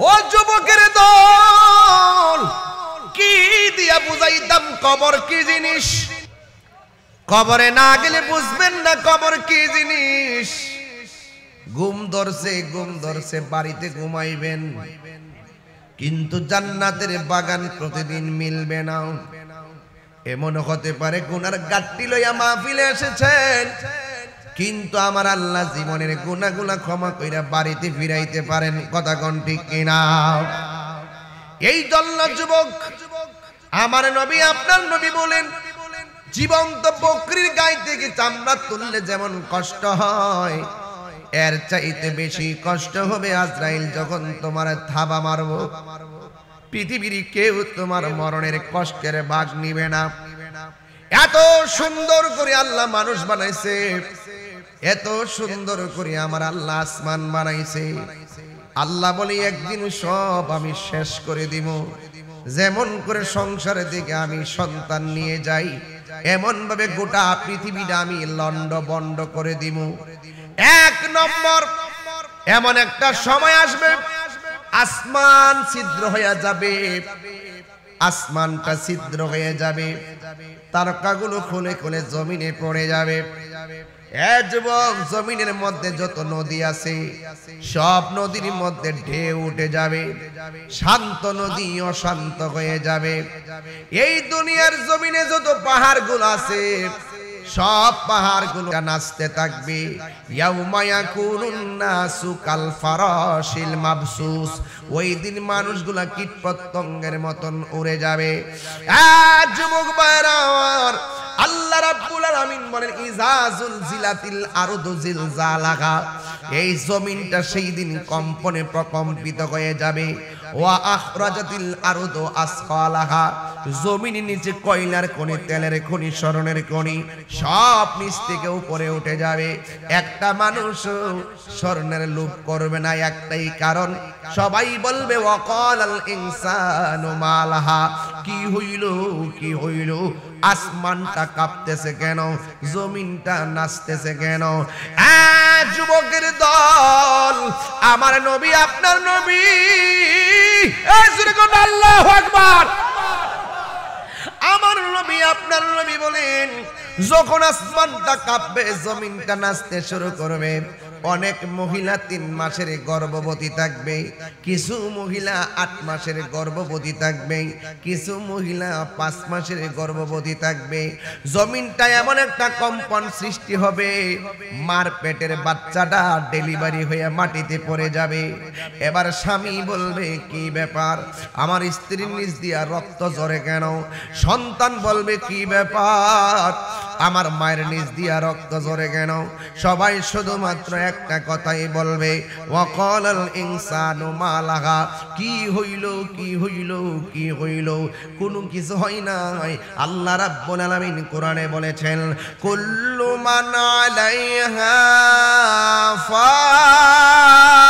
ও যুবকের দল, কি দিয়া বুঝাইতাম কবর কি জিনিস? কবরে না গেলে বুঝবেন না কবর কি জিনিস। ঘুম ধরছে বাড়িতে ঘুমাইবেন, কিন্তু জান্নাতের বাগান প্রতিদিন মিলবে না। এমন হতে পারে গুনার গাট্টি লইয়া মাহফিলে এসেছেন, কিন্তু আমার আল্লাহ জীবনের গুনাহগুলো ক্ষমা কইরা বাড়িতে ফিরাইতে পারেন। কথা কোন ঠিক কিনা? এই জন্য যুবক, আমার নবী আপনার নবী বলেন, জীবন্ত বকরির গায়ে থেকে চামড়া তুললে যেমন কষ্ট হয়, এর চাইতে বেশি কষ্ট হবে আজরাইল যখন তোমার থাবা মারবো। পৃথিবীর কেউ তোমার মরণের কষ্টের ভাগ নিবে না। এত সুন্দর করে আল্লাহ মানুষ বানাইছে, এত সুন্দর করে আমার আল্লাহ আসমান বানাইছে। আল্লাহ বলে একদিন সব আমি শেষ করে দিব। যেমন করে সংসারের দিকে আমি সন্তান নিয়ে যাই, এমন ভাবে গোটা পৃথিবীটা আমি লন্ড বন্ড করে দিব। এক নম্বর, এমন একটা সময় আসবে আসমান ছিদ্র হয়ে যাবে, আসমানটা ছিদ্র হয়ে যাবে, তারকাগুলো খুলে খুলে জমিনে পড়ে যাবে। এ যুবক, জমিনের মধ্যে যত নদী আছে সব নদীর মধ্যে ঢেউ উঠে যাবে, শান্ত নদী অশান্ত হয়ে যাবে। এই দুনিয়ার জমিনে যত পাহাড়গুলো আছে সব পাহাড়গুলো নাচতে থাকবে। ইয়াউমা ইয়াকুনুন নাসু কাল ফারাশিল মাবসুস, ওই দিন মানুষগুলা কীটপতঙ্গের মতন উড়ে যাবে। যুবক ভাইরা, আল্লাহ রাব্বুল আলামিন বলেন, ইযা যুলজিলাতিল আরদু জিলজালাহা, এই জমিনটা সেই দিন কম্পনে প্রকম্পিত হয়ে যাবে। ওয়া আখরাজাতিল আরদু আসফালাহা, জমিনের নিচে কয়লার খনি, তেলের খনি, স্বর্ণের খনি সব নিচ থেকে উপরে উঠে যাবে। একটা মানুষ স্বর্ণের লোভ করবে না, একটাই কারণ, সবাই বলবে ওয়াকালাল ইনসানু মালাহা, কি হইল কি হইল, আসমানটা কাঁপতেছে কেন, জমিনটা নাচতেছে কেন? যুবকের দল, আমার নবী আপনার নবী, আল্লাহু আকবার, আমার নবী আপনার নবী বলেন, যখন আসমানটা কাঁপবে, জমিনটা নাচতে শুরু করবে, অনেক মহিলা 3 মাসের গর্ভবতী থাকবে, কিছু মহিলা 8 মাসের গর্ভবতী থাকবে, কিছু মহিলা 5 মাসের গর্ভবতী থাকবে। জমিনটা এমন একটা কম্পন সৃষ্টি হবে, মার পেটের বাচ্চাটা ডেলিভারি হয়ে মাটিতে পড়ে যাবে। এবার স্বামী বলবে, কি ব্যাপার, আমার স্ত্রীর নিচ দিয়া রক্ত ঝরে কেন? সন্তান বলবে, কি ব্যাপার, আমার মায়ের নিচ দিয়া রক্ত ঝরে কেন? সবাই শুধুমাত্র একটা কথাই বলবে, ওয়াকালাল ইনসানু মালাহা, কি হইল কি হইল কি হইল? কোনো কিছু হয় নাই। আল্লাহ রাব্বুল আলামিন কোরআনে বলেছেন, কুল্লু মান আলাইহা ফান।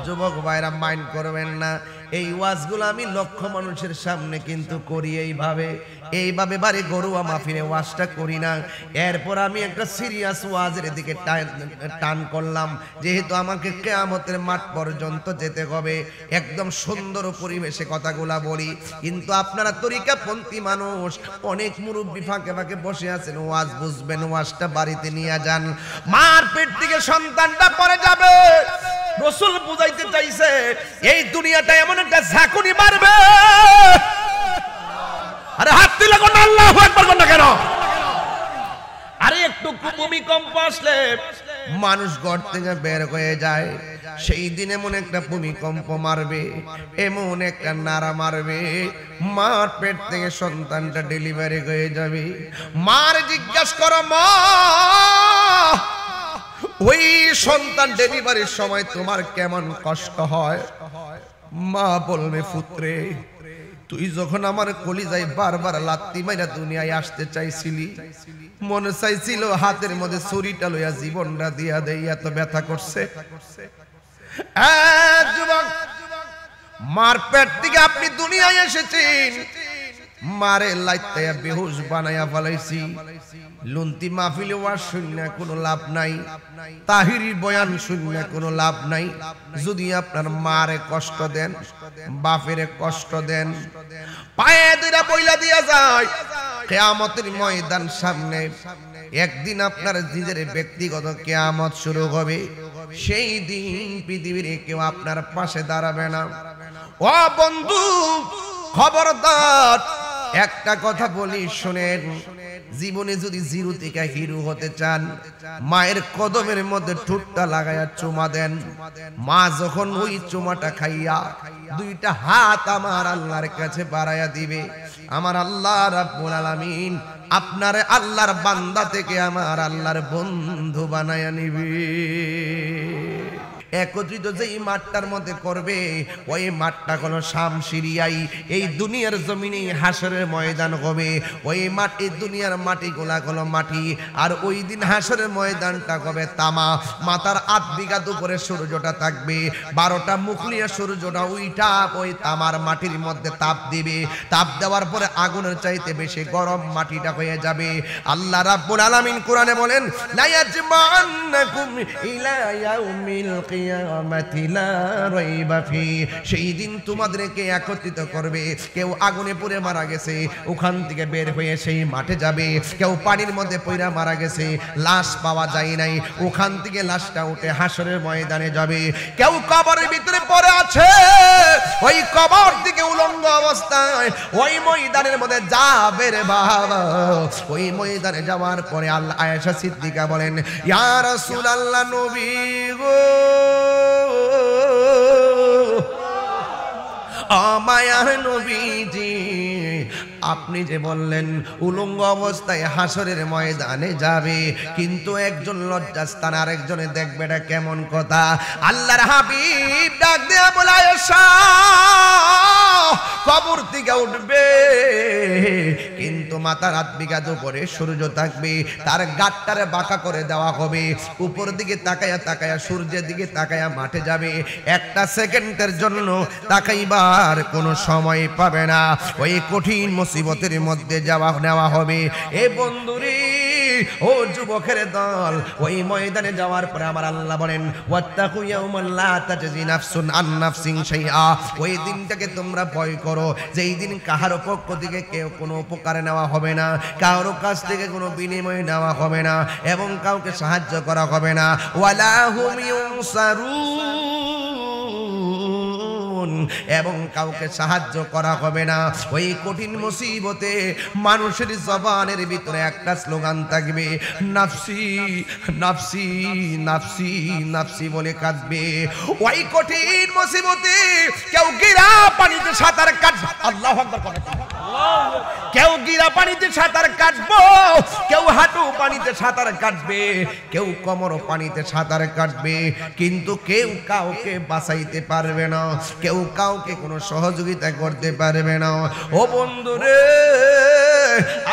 যুবক ভাইরা মাইন্ড করবেন না, এই ওয়াজগুলো আমি লক্ষ মানুষের সামনে কিন্তু করি এইভাবে বাড়ি গরুয়া মাহফিলে ওয়াজটা করি না। এরপর আমি একটা সিরিয়াস ওয়াজের দিকে টান করলাম, যেহেতু আমাকে কিয়ামতের মাঠ পর্যন্ত যেতে হবে, একদম সুন্দর পরিবেশে কথাগুলা বলি। কিন্তু আপনারা তরিকাপন্থী মানুষ, অনেক মুরব্বী ফাঁকে ফাঁকে বসে আছেন, ওয়াজ বুঝবেন, ওয়াজটা বাড়িতে নিয়ে যান। মার পেট থেকে সন্তানটা পড়ে যাবে, রাসূল বুঝাইতে চাইছে এই দুনিয়াটা এমন একটা ঝাঁকুনি মারবে। আরে হাত তুলে কোন আল্লাহু আকবার বল না কেন? আরে একটু ভূমিকম্প আসলে মানুষ ঘর থেকে বের হয়ে যায়, সেই দিন এমন একটা ভূমিকম্প মারবে, এমন একটা নাড়া মারবে, মার পেট থেকে সন্তানটা ডেলিভারি হয়ে যাবে। মার জিজ্ঞাসা করো, মা ওই সন্তান ডেলিভারির সময় তোমার কেমন কষ্ট হয়? মা বলবে, পুত্রে তুই যখন আমার কলিজায় বারবার লাত্তি মাইরা দুনিয়ায় আসতে চাইছিলি, মনে চাইছিল হাতের মধ্যে ছুরিটা লইয়া জীবনটা দিয়া দেই, এত ব্যথা করছে। যুবক, মার পেট থেকে আপনি দুনিয়ায় এসেছেন, মারে লাইতায়া বেহুশ বানায়া ফলাইছি। লুন্তি মাহফিলে ওয়াজ শুননা কোনো লাভ নাই, তাহিরি বয়ান শুননা কোনো লাভ নাই। যদি আপনার মারে কষ্ট দেন, বাপেরে কষ্ট দেন, পায়ে ধরে বইলা দিয়া যায় কিয়ামতের ময়দান সামনে। একদিন আপনার নিজের ব্যক্তিগত কিয়ামত শুরু হবে। সেই দিন পৃথিবীর কেউ আপনার পাশে দাঁড়াবে না। ও বন্ধু খবরদার, একটা কথা বলি শুনেন, জীবনে যদি জিরো থেকে হিরো হতে চান, মায়ের কদমের মধ্যে ঠোঁটটা লাগায়া চুমা দেন। মা যখন ওই চুমাটা খাইয়া দুইটা হাত আমার আল্লাহর কাছে বাড়াইয়া দিবে, আমার আল্লাহ রাব্বুল আলামিন আপনার আল্লাহর বান্দা থেকে আমার আল্লাহর বন্ধু বানায়া নিবে। একত্রিত যেই মাঠটার মধ্যে করবে, ওই মাঠটা হলো শামশিরিয়াই। এই দুনিয়ার জমিনে হাসরের ময়দান হবে। ওই মাটি, দুনিয়ার মাটিগুলা হলো মাটি, আর ওই দিন হাসরের ময়দানটা হবে তামা। মাথার 8 বিঘা উপরে সূর্যটা থাকবে, 12টা মুখলিয়া সূর্যটা ওইটা ওই তামার মাটির মধ্যে তাপ দিবে। তাপ দেওয়ার পরে আগুনের চাইতে বেশি গরম মাটিটা হয়ে যাবে। আল্লাহ রাব্বুল আলামিন কোরআনে বলেন, লা ইয়াজমান্নাকুম ইলা ইয়াউমিল সেই দিন তোমাদেরকে একত্রিত করবে। কেউ আগুনে পুড়ে মারা গেছে, ওখান থেকে বের হয়ে সেই মাঠে যাবে। কেউ পানির মধ্যে পইরা মারা গেছে, লাশ পাওয়া যায় নাই, ওখান থেকে লাশটা উঠে হাসরের ময়দানে যাবে। কেউ কবরের ভিতরে পড়ে আছে, ওই কবর থেকে উলঙ্গ অবস্থায় ওই ময়দানের মধ্যে যাবে রে বাবা। ওই ময়দানে যাওয়ার পরে আল্লাহ আয়েশা সিদ্দিকা বলেন, ইয়া রাসূলুল্লাহ, নবী গো, মায়ার নবীজি, আপনি যে বললেন উলঙ্গ অবস্থায় হাসরের ময়দানে যাবে, কিন্তু একজন লজ্জাস্থান আর একজনে দেখবে, এটা কেমন কথা? আল্লাহর হাবিব ডাক দেয়া বলে, আয়েশা কবর থেকে উঠবে, কিন্তু মাথার 8 বিঘা উপরে সূর্য থাকবে, তার গাটটারে বাঁকা করে দেওয়া হবে। উপর দিকে তাকায়া তাকায়া, সূর্যের দিকে তাকায়া মাঠে যাবে। একটা সেকেন্ডের জন্য তাকাইবার কোনো সময় পাবে না। ওই কঠিন মুসিবতের মধ্যে যাওয়া নেওয়া হবে। এ বন্ধুরে, ও যুবকের দল, ওই ময়দানে যাওয়ার পরে আমার আল্লাহ বলেন, ওয়াত্তাকু ইয়াউমান লা তাজজি নাফসুন আন নাফসিন শাইআ। ওই দিনটাকে তোমরা ভয় করো, যেই দিন কাহার পক্ষ থেকে কেউ কোনো উপকার নেওয়া হবে না, কারো কাছ থেকে কোনো বিনিময় নেওয়া হবে না, এবং কাউকে সাহায্য করা হবে না। ওয়ালা হুম ইউনসারুন, এবং কাউকে সাহায্য করা হবে না। ওই কঠিন মুসিবতে মানুষের জবানের ভিতরে একটা স্লোগান থাকবে, নাফসি নাফসি নাফসি নাফসি বলে কাঁদবে। ওই কঠিন মুসিবতে কেউ গিরা পানিতে সাঁতার কাটবে, আল্লাহু আকবার করে, কেউ গিরা পানিতে সাঁতার কাটবো, কেউ হাঁটু পানিতে সাঁতার কাটবে, কেউ কোমর পানিতে সাঁতার কাটবে, কিন্তু কেউ কাউকে বাঁচাইতে পারবে না, কেউ কাউকে কোনো সহযোগিতা করতে পারবে না। ও বন্ধুরে,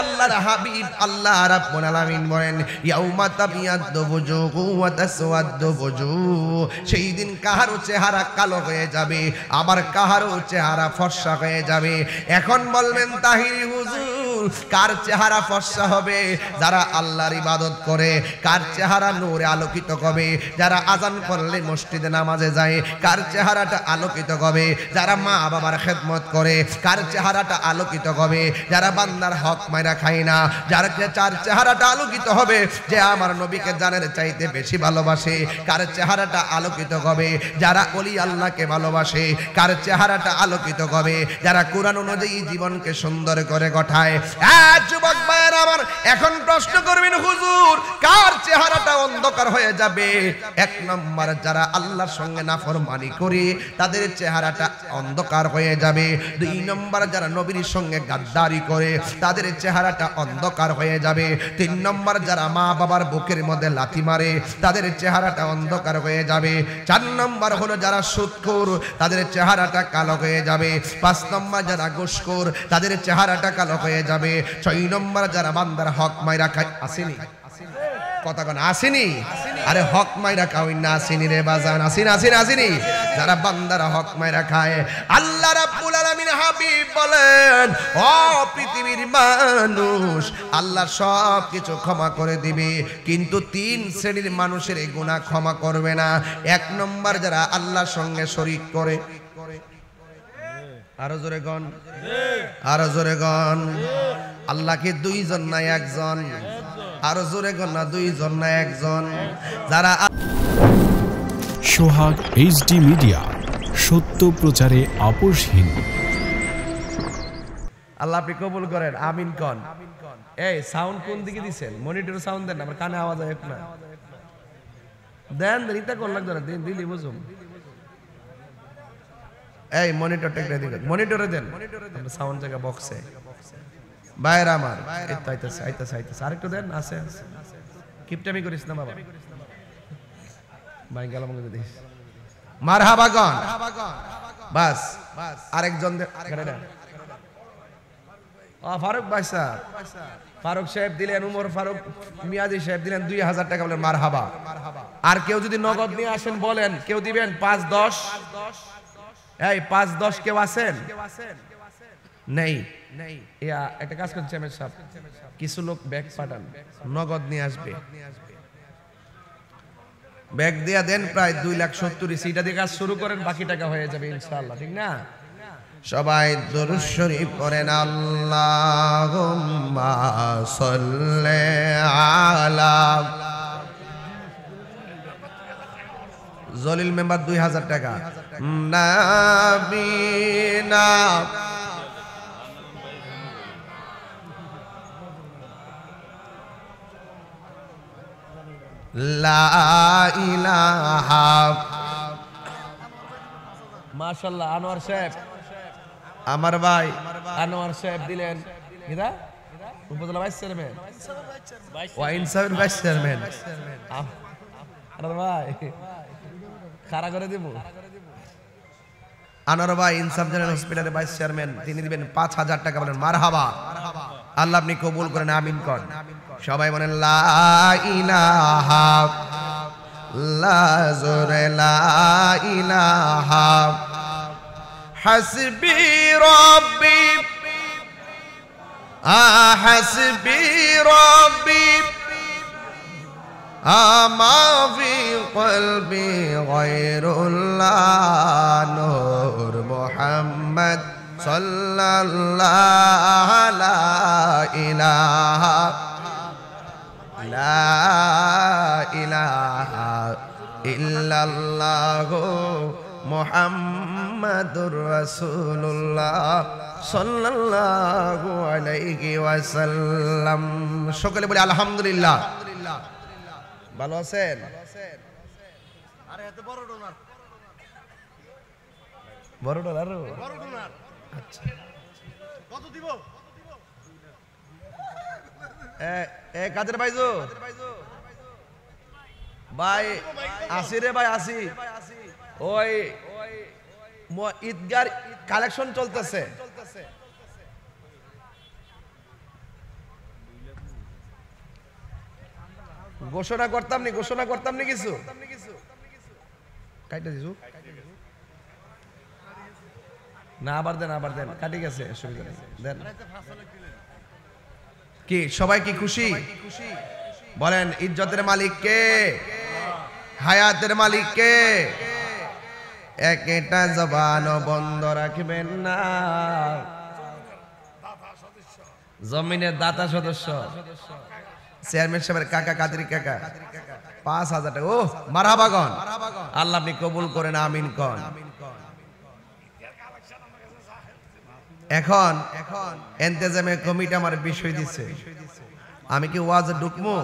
আল্লাহর হাবিব আল্লাহ রাব্বুল আলামিন বলেন, ইয়াউমা তাবিয়াদ্দু বুজুহু ওয়া তাসওয়াদ্দু বুজুহ। সেই দিন কাহারও চেহারা কালো হয়ে যাবে, আবার কাহারও চেহারা ফর্সা হয়ে যাবে। এখন বলবেন তাহিরি হুজুর, কার চেহারা ফর্সা হবে? যারা আল্লাহর ইবাদত করে। কার চেহারা নূরে আলোকিত হবে? যারা আজান করলে মসজিদে নামাজে যায়। কার চেহারাটা আলোকিত হবে? যারা মা বাবার খেদমত করে। কার চেহারাটা আলোকিত হবে? যারা বান্দার হক মাইরা খায় না। যার চেহারাটা আলোকিত হবে? যে আমার নবীকে জানের চাইতে বেশি ভালোবাসে। কার চেহারাটা আলোকিত হবে? যারা ওলি আল্লাহকে ভালোবাসে। কার চেহারাটা আলোকিত হবে? যারা কোরআন অনুযায়ী জীবনকে সুন্দর করে গঠায়। যুবক ভাইয়ের আমার, এখন প্রশ্ন করবেন, হুজুর কার চেহারাটা অন্ধকার হয়ে যাবে? 1 নম্বর, যারা আল্লাহর সঙ্গে নাফরমানি করে তাদের চেহারাটা অন্ধকার হয়ে যাবে। 2 নম্বর, যারা নবীর সঙ্গে গাদ্দারি করে তাদের চেহারাটা অন্ধকার হয়ে যাবে। 3 নম্বর, যারা মা বাবার বুকের মধ্যে লাথি মারে তাদের চেহারাটা অন্ধকার হয়ে যাবে। 4 নম্বর হলো যারা সুদখোর, তাদের চেহারাটা কালো হয়ে যাবে। 5 নম্বর, যারা ঘুষখোর তাদের চেহারাটা কালো হয়ে যাবে। 6 নম্বর, যারা বান্দার হক মাইরা খায়। আসেনি কথা কোন? আসেনি? আরে হক মাইরা খাওই না আসিনি রে বাজান, আসিনি যারা বান্দারা হক মাইরা খায় আল্লাহ রাব্বুল আলামিন হাবিব বলেন ও পৃথিবীর মানুষ আল্লাহ সব কিছু ক্ষমা করে দিবে, কিন্তু তিন শ্রেণীর মানুষের এই গুনাহ ক্ষমা করবে না। এক নম্বর যারা আল্লাহর সঙ্গে শরীক করে, আরো জোরে গণ, আরো জোরে গণ, আল্লাহকে দুইজন না একজন, আরো জোরে গণ না দুইজন না একজন। যারা সোহাগ এইচডি মিডিয়া, সত্য প্রচারে আপোষহীন। আল্লাহ আপনি কবুল করেন, আমিন কন। এই সাউন্ড কোন দিকে দিছেন? মনিটর সাউন্ড দেন, আমার কানে আওয়াজ হয় না, দেন ইতা কোন লাগবে না, দিন দিলি বুঝুম। এই মনিটরটা একটু দিকে, মনিটরে দেন, সাউন্ড জায়গা বক্সে। বাইরে আমার আইতাছে আইতাছে আইতাছে, আরেকটু দেন, আছে কিপটামি করিস না বাবা, ভাই গেলাম দিস। মারহাবা গন, বাস আরেকজন ফারুক ভাই সাহেব, ফারুক সাহেব দিলেন, উমর ফারুক মিয়াদি সাহেব দিলেন 2000 টাকা, বলেন মারহাবা। আর কেউ যদি নগদ নিয়ে আসেন বলেন, কেউ দিবেন 5-10, এই 5-10 কেউ আছেন? নেই, একটা কাজ করছে চেয়ারম্যান সাহেব, কিছু লোক ব্যাগ পাঠান, নগদ নিয়ে আসবে, ব্যাগ দিয়া দেন প্রায় 2,70,000, সেইটা দিয়ে কাজ শুরু করেন, বাকি টাকা হয়ে যাবে ইনশাআল্লাহ, ঠিক না? সবাই দরুদ শরীফ পড়েন, আল্লাহুম্মা সাল্লি আলা। জলিল মেম্বার 2000 টাকা। নাবিনা লা ইলাহা, মাশাআল্লাহ। আনোয়ার সাহেব, আমার ভাই আনোয়ার সাহেব দিলেন, কিরা উপজেলা ভাইস চেয়ারম্যান, ওয়াইন সাহেব ভাইস চেয়ারম্যান, আরে ভাই খাড়া করে দেব। আনোয়ার ভাই ইনসাফ জেনারেল হসপিটালের ভাইস চেয়ারম্যান, তিনি দিবেন 5000 টাকা, বলেন মারহাবা। আল্লাহ আপনি কবুল করেন, আমিন করেন। সবাই বলেন লা ইলাহা, লা জোরে লা ইলাহা, হাসবি রব্বি, হাসবি রব্বি, আমা ফি কলবি গায়রুল্লাহ, নূর মুহাম্মদ সাল্লাল্লাহু লা ইলাহা, লা ইলাহা ইল্লাল্লাহ মুহাম্মাদুর রাসূলুল্লাহ সাল্লাল্লাহু আলাইহি ওয়াসাল্লাম। সকলে বলি আলহামদুলিল্লাহ। ভালো আছেন? আরে এত বড় ডোনার, বড় ডোনার, বড় ডোনার। আচ্ছা কত দিব? এ কাদের ভাইজো ভাই, আসি রে ভাই, আসি। ওই ঈদগার কালেকশন চলতেছে, ঘোষণা করতাম নি কিছু কাইটা দিছু না, আবার দেন কাটি গেছে, অসুবিধা নেই, দেন। কি সবাই কি খুশি? বলেন ইজ্জতের মালিক কে? হায়াতের মালিক কে? একটা জবান বন্ধ রাখবেন না, জমিনের দাতা সদস্য চেয়ারম্যান সাহেবের কাকা, কাদের কাকা, 5000 টাকা। ও মারহাবা গন, আল্লাহ আপনি কবুল করেন, আমিন কন। এখন এন্তেজামে কমিটি আমার বিষয় দিচ্ছে, আমি কি ওয়াজে ঢুকবো?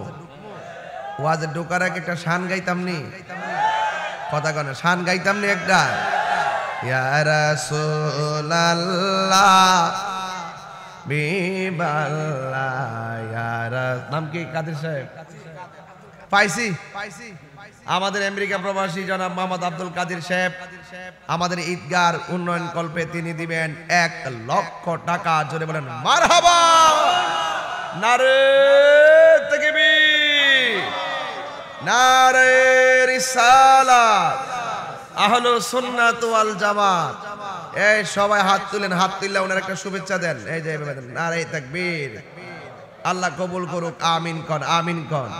ওয়াজে ঢোকার আগে একটা শান গাইতাম নি, কথা কন, শান গাইতাম নি একটা, ইয়া রাসূলুল্লাহ বিবাল্লাহ, ইয়া নাম কি? কাদের সাহেব পাইছি। আমাদের আমেরিকা প্রবাসী জনাব মোহাম্মদ আব্দুল কাদের সাহেব আমাদের ঈদগার উন্নয়ন কল্পে তিনি দিবেন 1 লক্ষ টাকা। জোরে বলেন মারহাবা, নারে তাকবীর, নারে রিসালাত, আহলুস সুন্নাত ওয়াল জামাত। এই সবাই হাত তুলেন, হাত তুললে ওনার একটা শুভেচ্ছা দেন। এই যে নারে তাকবীর, আল্লাহ কবুল করুক। আমিন কন, আমিন কন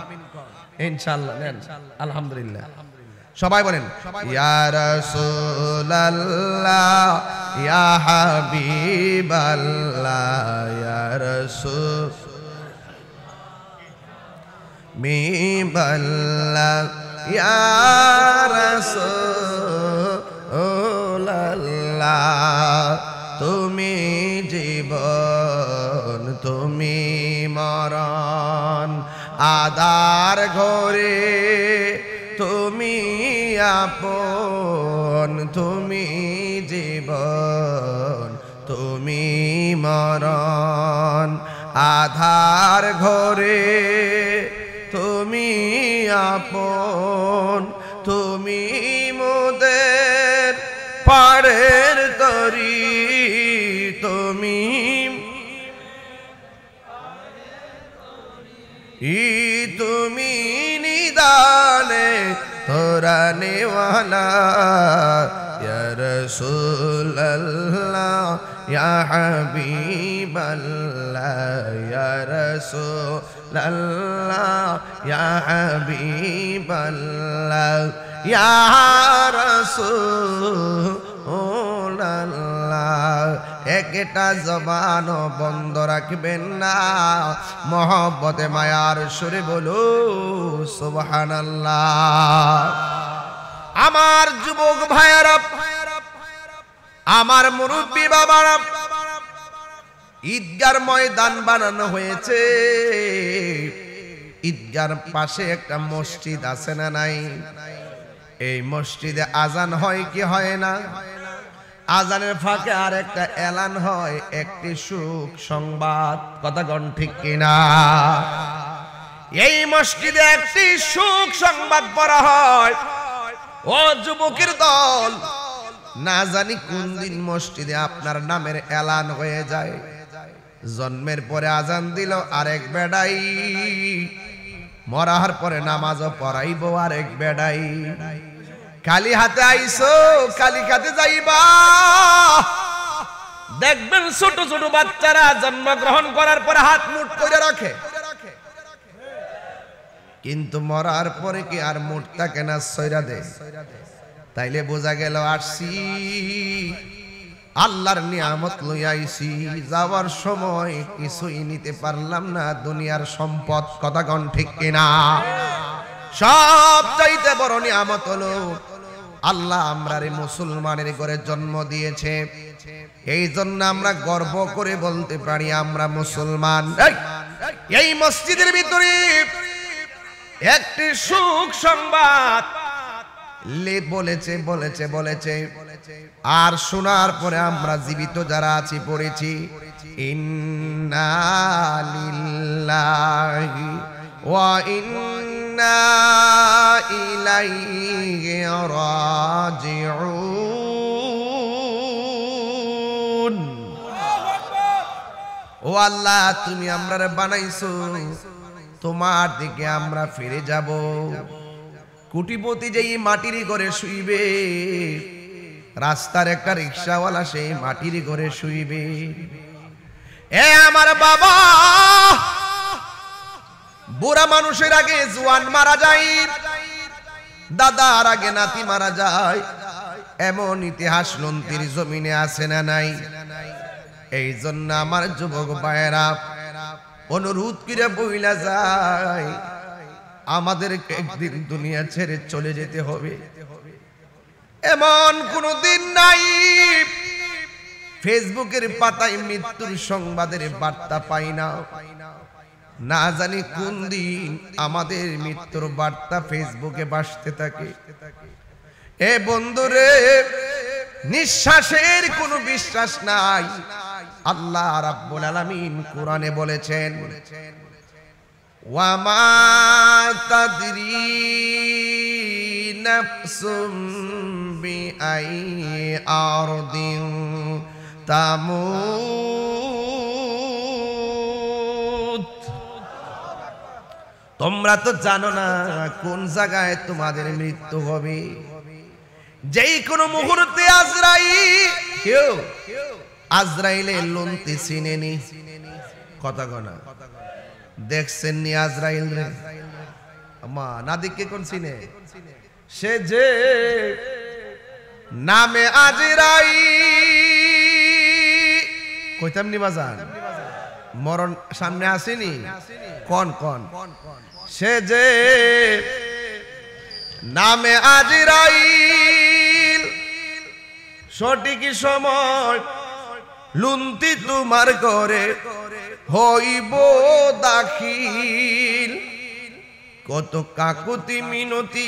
ইনশাআল্লাহ। নেন আলহামদুলিল্লাহ। সবাই বলেন ইয়া রাসূলুল্লাহ ইয়া হাবিবাল্লাহ ইয়া রাসূল মিবাল্লাহ ইয়া রাসূলুল্লাহ। তুমি জীবন তুমি মরণ, আদার ঘরে তুমি আপন, তুমি জীবন তুমি মরণ, আধার ঘরে তুমি আপন, তুমি মোদের পাড়ের তরি, তুমি তুমি নিদানে তোরানেওয়ালা ইয়া রাসূলুল্লাহ ইয়া হাবিবাল্লাহ ইয়া রাসূলুল্লাহ ইয়া হাবিবাল্লাহ ইয়া রাসূলুল্লাহ। একটা জবান বন্ধ রাখবেন না, মহব্বতে মায়ার সুরে বলো সুবহানাল্লাহ। আমার যুবক ভাইয়েরা, আমার মুরব্বী বাবারা, ঈদগার ময়দান বানানো হয়েছে। ঈদগার পাশে একটা মসজিদ আছে না নাই? এই মসজিদে আজান হয় কি হয় না? আজানের ফাঁকে আর একটা এলান হয়, একটি সুখ সংবাদ। কথা কোন ঠিক কিনা? এই মসজিদে একটি সুখ সংবাদ পড়া হয়। ও যুবকের দল, না জানি কোন দিন মসজিদে আপনার নামের এলান হয়ে যায়। জন্মের পরে আজান দিল আরেক বেড়াই, মরার পরে নামাজও পড়াইব আরেক বেড়াই। খালি হাতে আইসো, খালি হাতে যাইবা। দেখবেন ছোট ছোট বাচ্চারা জন্মগ্রহণ করার পরে হাত মুঠ করে রাখে, কিন্তু মরার পরে কি আর মুঠ থাকে না, সইরা দেয়। তাইলে বোঝা গেল আসছি আল্লাহর নিয়ামত লইয়া আইছি, যাওয়ার সময় কিছুই নিতে পারলাম না দুনিয়ার সম্পদ। কথা কোন ঠিক কিনা? সব চাইতে বড় নিয়ামত হলো আল্লাহ আমরারে মুসলমানের ঘরে জন্ম দিয়েছে। এই জন্য আমরা গর্ব করে বলতে পারি আমরা মুসলমান। এই মসজিদের ভিতরে একটি সুখ সংবাদ বলেছে বলেছে বলেছে, আর শোনার পরে আমরা জীবিত যারা আছি পড়েছি ইন্না লিল্লাহি ওয়া ইন্না ইলাইহি রাজিউন। ও আল্লাহ, তুমি আমরারে বানাইছো, তোমার দিকে আমরা ফিরে যাব। কোটিপতি যেই মাটির ঘরে শুইবে, রাস্তার একটা রিকশাওয়ালা সেই মাটির ঘরে শুইবে। এ আমার বাবা, বুড়া মানুষের আগে জওয়ান মারা যায়, দাদার আগে নাতি মারা যায়, এমন ইতিহাস নন্দির জমিনে আছে না নাই? এই জন্য আমার যুবক ভাইয়েরা অনুরোধ করে বইলা যায়, আমাদেরকে একদিন দুনিয়া ছেড়ে চলে যেতে হবে। এমন কোন দিন নাই ফেসবুকের পাতায় মৃত্যুর সংবাদের বার্তা পাই না। না জানি কোন দিন আমাদের মৃত্যুর বার্তা ফেসবুকে ভাসতে থাকে। এ বন্ধুরে, নিঃশ্বাসের কোনো বিশ্বাস নাই। আল্লাহ রাব্বুল আলামিন কোরআনে বলেছেন, ওয়ামা তাদরি নাফসুম বিআইয়ি আরদিন তামুত তোমরা তো জানো না কোন জায়গায় তোমাদের মৃত্যু হবে। যেই কোনো মুহূর্তে আজরাইলের লুনতি চিনেনি, কথা গনা দেখছেন নি আজরাইল রে মা না দেখে কোন চিনে? সে যে নামে আজরাইল, কইতাম নি বাজান মরণ সামনে আসেনি, কোন কোন সে যে নামে আজরাইল, সঠিক সময় লুন্তি তোমার ঘরে হইব দাখিল। কত কাকুতি মিনতি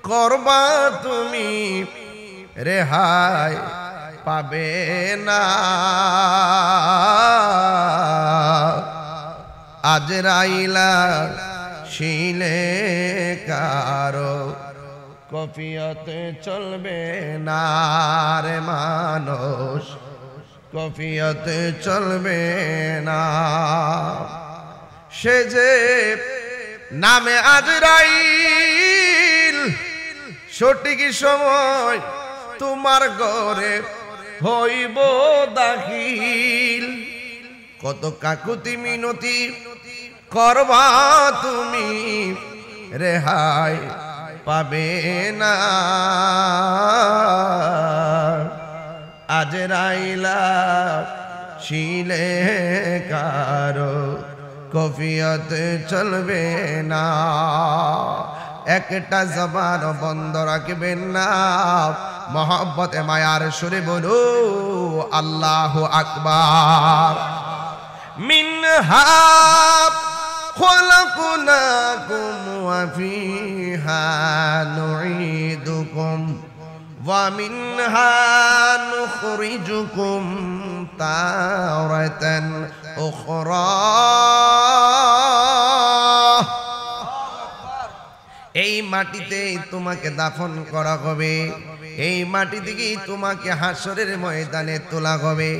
করবা তুমি, রেহাই পাবে না। আজরাইলা শিলে কারো কফিয়তে চলবে না রে মানুষ, কফিয়তে চলবে না। সে যে নামে আজরাইল, সঠিক সময় তোমার ঘরে হইব দাখিল। কত কাকুতি মিনতি করবা তুমি, রেহাই পাবে না। আজরাইলা শিলে কারো কফিয়তে চলবে না। একটা জবান বন্ধ রাখবেন না, মহব্বতে মায়ার সুরে বলো আল্লাহু আকবার। মিনহা খলাকনাকুম ওয়া ফিহা নুঈদুকুম ওয়া মিনহা নুখরিজুকুম তারাতান উখরা। এই মাটিতেই তোমাকে দাফন করা হবে, এই মাটি থেকেই তোমাকে হাসরের ময়দানে তোলা হবে।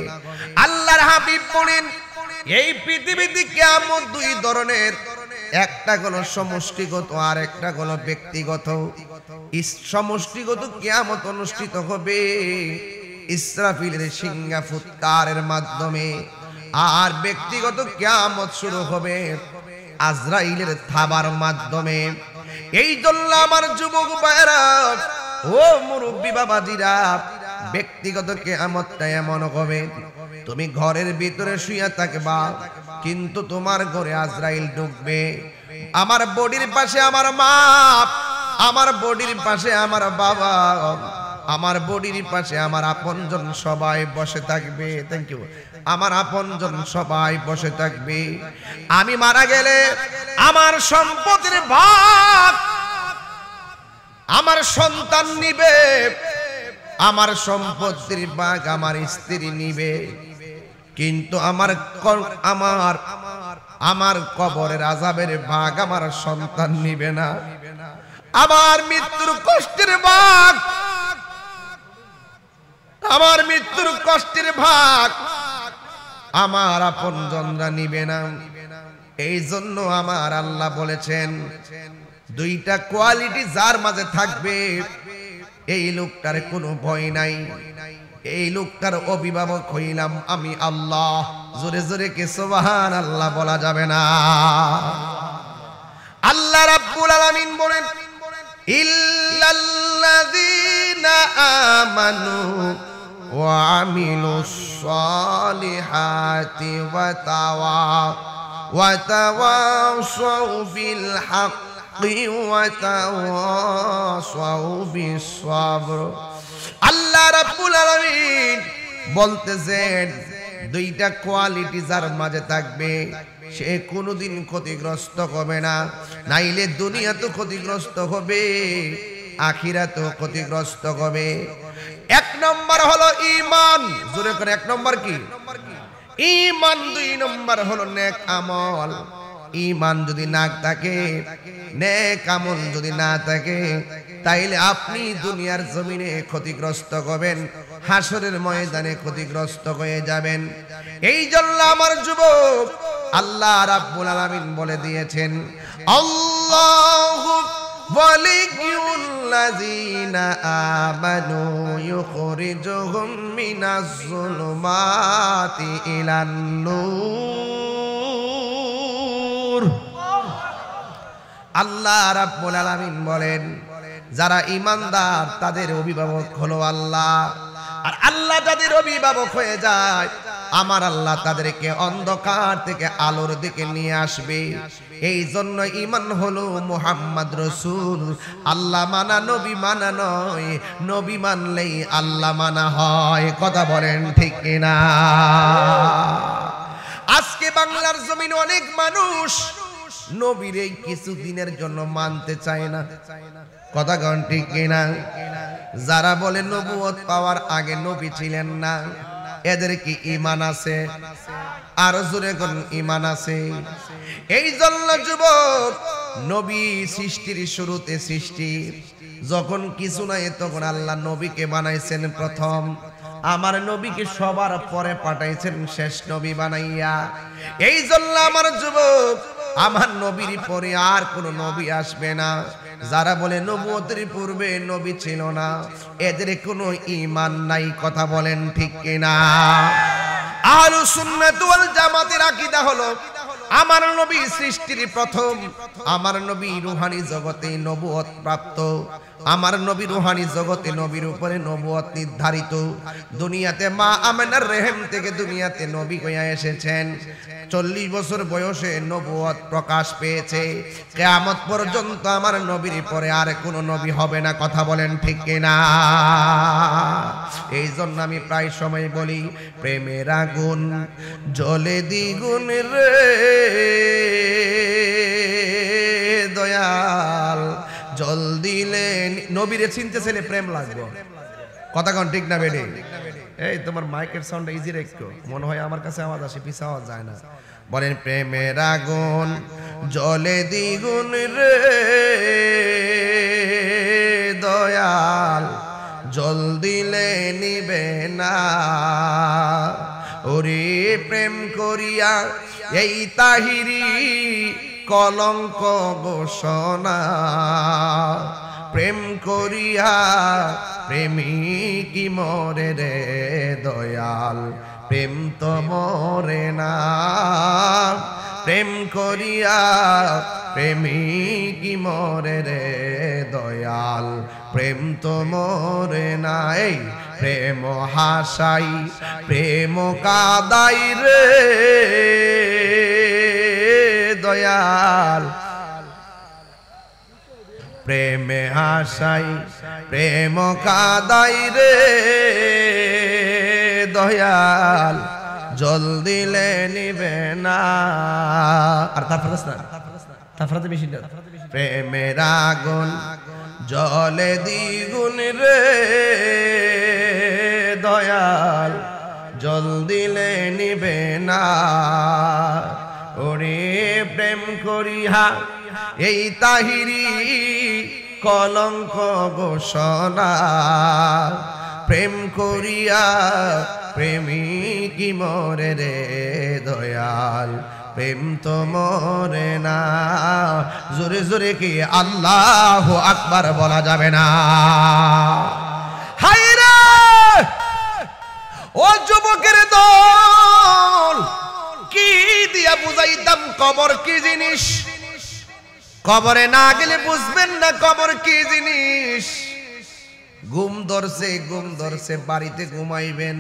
আল্লাহর হাবিব বলেন এই পৃথিবীতে কিয়ামত দুই ধরনের, একটা হলো সমষ্টিগত আর একটা হলো ব্যক্তিগত। সমষ্টিগত কিয়ামত অনুষ্ঠিত হবে ইসরাফিলের সিংহা ফুৎকারের মাধ্যমে, আর ব্যক্তিগত কিয়ামত শুরু হবে আজরাইলের থাবার মাধ্যমে। এই জন্য আমার যুবক ভাইরা ও মুরব্বী বাবাজিরা, ব্যক্তিগত কিয়ামতটা এমন হবে তুমি ঘরের ভিতরে শুয়ে থাকবা, কিন্তু তোমার ঘরে আজরাইল ঢুকবে। আমার বডির পাশে আমার মা, আমার বডির পাশে আমার বাবা, আমার বডির পাশে আমার আপনজন সবাই বসে থাকবে। Thank you. আমার আপনজন সবাই বসে থাকবে। আমি মারা গেলে আমার সম্পদের ভাগ আমার সন্তান নিবে, আমার সম্পত্তির ভাগ আমার স্ত্রী নিবে, কিন্তু আমার কবরের আযাবের ভাগ আমার সন্তান নিবে না। আমার মৃত্যুর কষ্টের ভাগ, আমার মৃত্যুর কষ্টের ভাগ আমার আপনজনরা নিবে না। এই জন্য আমার আল্লাহ বলেছেন দুইটা কোয়ালিটি যার মাঝে থাকবে এই লোকটার কোনো ভয় নাই, এই লোকটার অভিভাবক হইলাম আমি আল্লাহ। জোরে জোরে কে সুবহানাল্লাহ বলা যাবে না? আল্লাহ রাব্বুল আলামিন বলেন ইল্লাল্লাযীনা আমানু ওয়া আমিলুস সালিহাতি ওয়া তাওয়াসাউ বিল হাক্কি ওয়া তাওয়াসাউ বিস সাবর। আল্লাহ রাব্বুল আলামিন বলতেছেন দুইটা কোয়ালিটি যার মাঝে থাকবে সে কোনোদিন ক্ষতিগ্রস্ত হবে না, নাইলে দুনিয়া তো ক্ষতিগ্রস্ত হবে, আখিরাতেও ক্ষতিগ্রস্ত হবে। এক নম্বর হলো ঈমান, জোরে করে এক নম্বর কি? ঈমান। দুই নম্বর হলো নেক আমল। ঈমান যদি না থাকে, নেক আমল যদি না থাকে, তাইলে আপনি দুনিয়ার জমিনে ক্ষতিগ্রস্ত হবেন, হাসরের ময়দানে ক্ষতিগ্রস্ত হয়ে যাবেন। এই জন্য আমার যুবক আল্লাহ রাব্বুল আলামিন বলে দিয়েছেন আল্লাহু ওয়ালিয়ুল্লাযীনা আমানু ইউখরিজুহুম মিনাজ যুলুমাতি ইলান নূর। আল্লাহ রাব্বুল আলামিন বলেন, যারা ঈমানদার তাদের অভিভাবক হলো আল্লাহ, আর আল্লাহ যাদের অভিভাবক হয়ে যায় আমার আল্লাহ তাদেরকে অন্ধকার থেকে আলোর দিকে নিয়ে আসবে। এই জন্য ঈমান হলো মুহাম্মদ রাসূল। আল্লাহ মানা নবী মানা নয়, নবী মানলেই আল্লাহ মানা হয়। কথা বলেন ঠিক কিনা? আজকে বাংলার জমিনে অনেক মানুষ নবীর এই কিছুদিনের জন্য মানতে চায় না। কথা কন ঠিক কিনা? যারা বলে নবুয়ত পাওয়ার আগে নবী ছিলেন না, এদের কি ঈমান আছে? আর জোরে কোন ঈমান আছে? এই জন্য যুবক, নবী সৃষ্টির শুরুতে সৃষ্টি যখন কিছু নাই তখন আল্লাহ নবীকে বানাইছেন প্রথম। আমার নবীকে সবার পরে পাঠাইছেন শেষ নবী বানাইয়া। এই জন্য আমার যুবক, আমার নবীর পরে আর কোন নবী আসবে না। যারা বলে নবুয়তের পূর্বে নবী ছিল না, এদের কোনো ঈমান নাই। কথা বলেন ঠিক কিনা? আহলুস সুন্নাত ওয়াল জামাতের আকীদা হলো আমার নবী সৃষ্টির প্রথম, আমার নবী রূহানি জগতে নবুয়ত প্রাপ্ত, আমার নবী রূহানি জগতে নবীর উপরে নবুয়ত নির্ধারিত। দুনিয়াতে মা আমেনার রেহেম থেকে দুনিয়াতে নবী হইয়া এসেছেন। 40 বছর বয়সে নবুয়ত প্রকাশ পেয়েছে। কিয়ামত পর্যন্ত আমার নবীর পরে আর কোনো নবী হবে না। কথা বলেন ঠিক কিনা? এই জন্য আমি প্রায় সময় বলি, প্রেমের আগুন জ্বলে দ্বিগুণ রে দয়াল, জল দিলে নবীরে চিনতে চাইলে প্রেম লাগবে। কথা কন ঠিক না বেডি? এই তোমার মাইকের সাউন্ড ইজি রাখো, মনে হয় আমার কাছে আওয়াজ আসে, পিছে আওয়াজ যায় না। বলেন প্রেমের আগুন জ্বলে দ্বিগুণ রে দয়াল, জল দিলে নিবে না। ওরে প্রেম করিয়া এই তাহিরি কলঙ্ক ঘোষণা, প্রেম করিয়া প্রেমিক মরে রে দয়াল, প্রেম তো মরে না। প্রেম করিয়া প্রেমিক মরে রে দয়াল, প্রেম তো মরে না। এই প্রেম হাসাই প্রেম কাদাই রে দয়াল, প্রেমে হাসাই প্রেম কাদাই রে দয়াল, জল দিলে নিবে না। আর তারপরে বেশি প্রেমের আগুন জলে দ্বিগুণ রে দয়াল, জল দিলে নিবে না। ওরে প্রেম করিয়া এই তাহিরি কলঙ্ক ঘোষণা, প্রেম করিয়া প্রেমিক মরে রে দয়াল, প্রেম তো মরে না। জোরে জোরে কি আল্লাহু আকবার বলা যাবে না? হায়রে ও যুবকের দল, কি দিয়া বুঝাইতাম কবর কি জিনিস? কবরে না গেলে বুঝবেন না কবর কি জিনিস। ঘুম ধরছে বাড়িতে ঘুমাইবেন,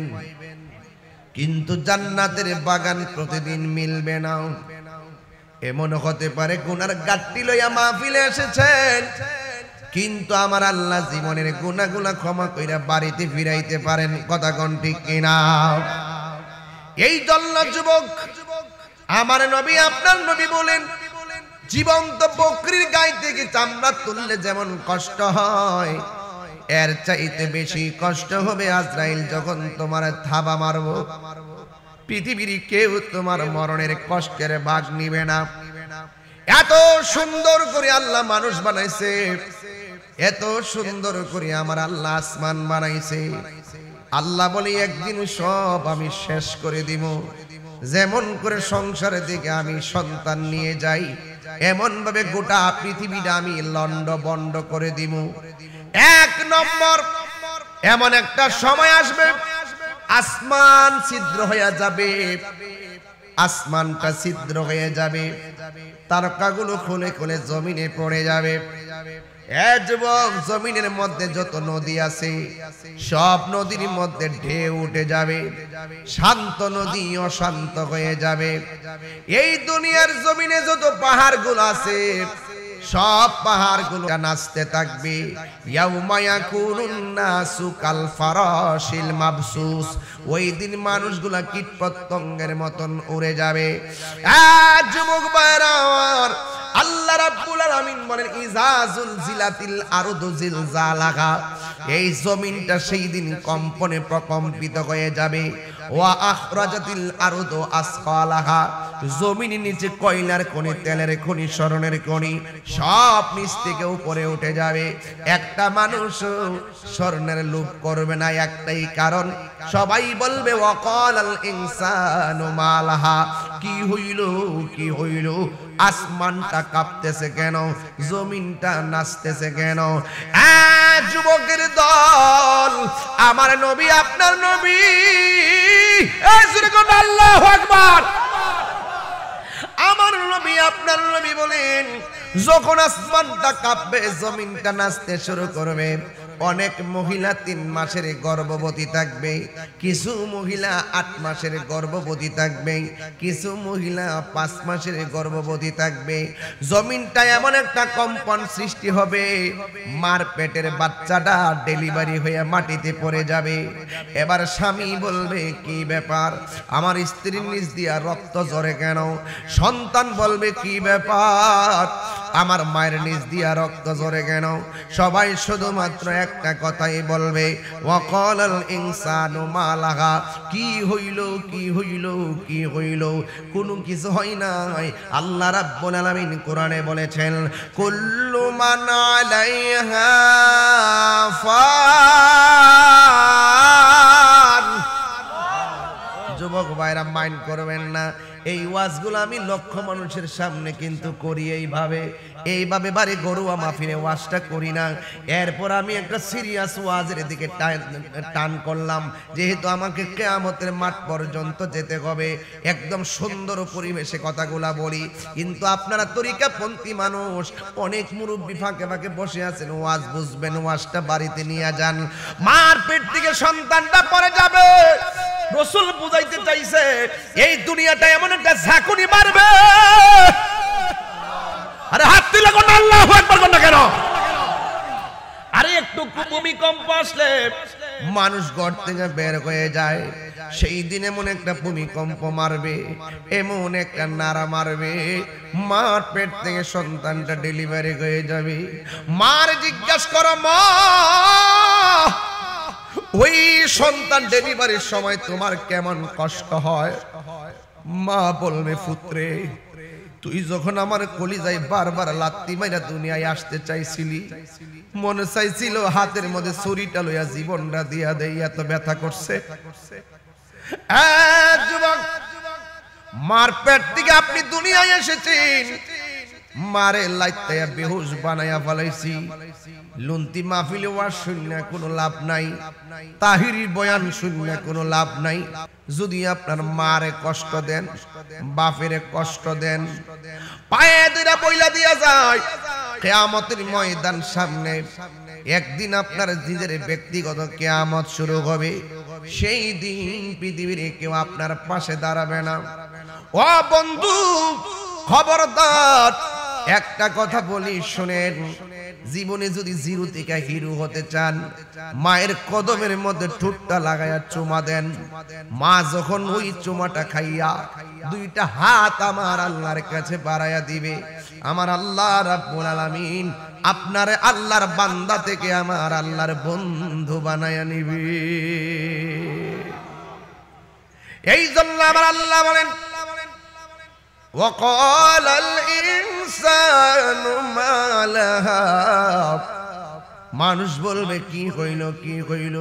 কিন্তু জান্নাতের বাগান প্রতিদিন মিলবে না। এমন হতে পারে গুনার গাট্টি লইয়া মাহফিলে এসেছেন, কিন্তু আমার আল্লাহ জীবনের গুনাহগুলো ক্ষমা কইরা বাড়িতে ফিরাইতে পারেন। কথা কোন ঠিক কিনা? এই জন্য যুবক, আমার নবী আপনার নবী বলেন, জীবন্ত বকরির গায়ে থেকে চামড়া তুললে যেমন কষ্ট হয়, এর চাইতে বেশি কষ্ট হবে আজরাইল যখন তোমার থাবা মারবো। পৃথিবীর কেউ তোমার মরণের কষ্টের ভাগ নিবে না। এত সুন্দর করে আল্লাহ মানুষ বানাইছে, এত সুন্দর করে আমার আল্লাহ আসমান বানাইছে। আল্লাহ বলে একদিন সব আমি শেষ করে দিব। যেমন করে সংসারের দিকে আমি সন্তান নিয়ে যাই, এমন ভাবে গোটা পৃথিবীটা আমি লন্ড বন্ড করে দিব। এক নম্বর, এমন একটা সময় আসবে আসমান ছিদ্র হয়ে যাবে, আসমানটা ছিদ্র হয়ে যাবে, তারকাগুলো খুলে খুলে জমিনে পড়ে যাবে। যুবক, জমিনের মধ্যে যত নদী আছে সব নদীর মধ্যে ঢেউ উঠে যাবে, শান্ত নদী অশান্ত হয়ে যাবে। এই দুনিয়ার জমিনে যত পাহাড়গুলো আছে সব পাহাড়গুলো নাচতে থাকবে। ইয়াউমা ইয়াকুনুন নাসু কাল ফারাশিল মাবসুস, ওই দিন মানুষগুলা কীটপতঙ্গের মতন উড়ে যাবে। যুবক ভাইরা, আল্লাহ রাব্বুল আলামিন বলেন ইজা যুলজিলাতিল আরদু জিলজালাহা, এই জমিনটা সেই দিন কম্পনে প্রকম্পিত হয়ে যাবে। ওয়া আখরাজাতিল আরদু আসকালাহা, জমিনের নিচে কয়লার খনি, তেলের খনি, স্বর্ণের খনি সব নিচ থেকে উপরে উঠে যাবে। একটা মানুষ স্বর্ণের লোভ করবে না, একটাই কারণ, সবাই বলবে ওয়াকালাল ইনসানু মালাহা, কি হইল কি হইল, আসমানটা কাঁপতেছে কেন, জমিনটা নাচতেছে কেন? যুবকের দল, আমার নবী আপনার নবী, আল্লাহু আকবার, আমার নবী আপনার নবী বলেন যখন আসমানটা কাঁপবে, জমিনটা নাচতে শুরু করবে, অনেক মহিলা 3 মাসের গর্ভবতী থাকবে, কিছু মহিলা 8 মাসের গর্ভবতী থাকবে, কিছু মহিলা 5 মাসের গর্ভবতী থাকবে। জমিনটা এমন একটা কম্পন সৃষ্টি হবে, মার পেটের বাচ্চাটা ডেলিভারি হয়ে মাটিতে পড়ে যাবে। এবার স্বামী বলবে কি ব্যাপার, আমার স্ত্রীর নিচ দিয়া রক্ত ঝরে কেন? সন্তান বলবে কি ব্যাপার, আমার মায়ের নিচ দিয়া রক্ত ঝরে কেন? সবাই শুধুমাত্র একটা কথাই বলবে ওয়াকালাল ইনসানু মালাহা, কি হইল কি হইল কি হইল? কোনো কিছু হয় নাই। আল্লাহ রাব্বুল আলামিন কোরআনে বলেছেন কুল্লু মান আলাইহা ফান। যুবক ভাইরা মাইন্ড করবেন না, এই ওয়াজগুলো আমি লক্ষ মানুষের সামনে কিন্তু করি এইভাবে বাড়ি গরুয়া মাহফিলে ওয়াজটা করি না। এরপর আমি একটা সিরিয়াস ওয়াজের দিকে টান করলাম, যেহেতু আমাকে কিয়ামতের মাঠ পর্যন্ত যেতে হবে, একদম সুন্দর পরিবেশে কথাগুলা বলি। কিন্তু আপনারা তরিকাপন্থী মানুষ, অনেক মুরব্বী ফাঁকে ফাঁকে বসে আছেন, ওয়াজ বুঝবেন, ওয়াজটা বাড়িতে নিয়ে যান। মার পেট থেকে সন্তানটা পড়ে যাবে, রাসূল বুঝাইতে চাইছে এই দুনিয়াটা এমন একটা ঝাঁকুনি মারবে। আরে হাত তুলে কোন আল্লাহু আকবার কোন না কেন? আরে একটু ভূমিকম্প আসলে মানুষ ঘর থেকে বের হয়ে যায়, সেই দিন এমন একটা ভূমিকম্প মারবে, এমন একটা নাড়া মারবে, মার পেট থেকে সন্তানটা ডেলিভারি হয়ে যাবে। মার জিজ্ঞাসা করো, মা ওই সন্তান ডেলিভারির সময় তোমার কেমন কষ্ট হয়? মা বলবে পুত্রে, তুই যখন আমার কলিজায় বারবার লাত্তি মাইরা দুনিয়ায় আসতে চাইছিলি, মনে চাইছিল হাতের মধ্যে ছুরিটা লইয়া জীবনটা দিয়া দেই, এত ব্যথা করছে। যুবক, মার পেট থেকে আপনি দুনিয়ায় এসেছেন, মারে লাইতায়া বেহুশ বানায়া ফেলাইছি। লুন্তি মাহফিলে ওয়াজ শুনলে কোনো লাভ নাই, তাহিরি বয়ান শুনলে কোনো লাভ নাই। যদি আপনার মারে কষ্ট দেন, বাপেরে কষ্ট দেন, পায়ে ধরে বইলা দিয়া যায়, কিয়ামতের ময়দান সামনে, একদিন আপনার নিজের ব্যক্তিগত কিয়ামত শুরু হবে। সেই দিন পৃথিবীর কেউ আপনার পাশে দাঁড়াবে না। ও বন্ধু, খবরদার, একটা কথা বলি শুনেন, জীবনে যদি জিরো থেকে হিরো হতে চান, মায়ের কদমের মধ্যে ঠোঁটটা লাগায়া চুমা দেন। মা যখন ওই চুমাটা খাইয়া 2টা হাত আমার আল্লাহর কাছে বাড়াইয়া দিবে, আমার আল্লাহ রাব্বুল আলামিন আপনারে আল্লাহর বান্দা থেকে আমার আল্লাহর বন্ধু বানায়া নিবে। এই জন্য আমার আল্লাহ বলেন وقال الإنسان ما لها, মানুষ বলবে কি হইল কি হইল?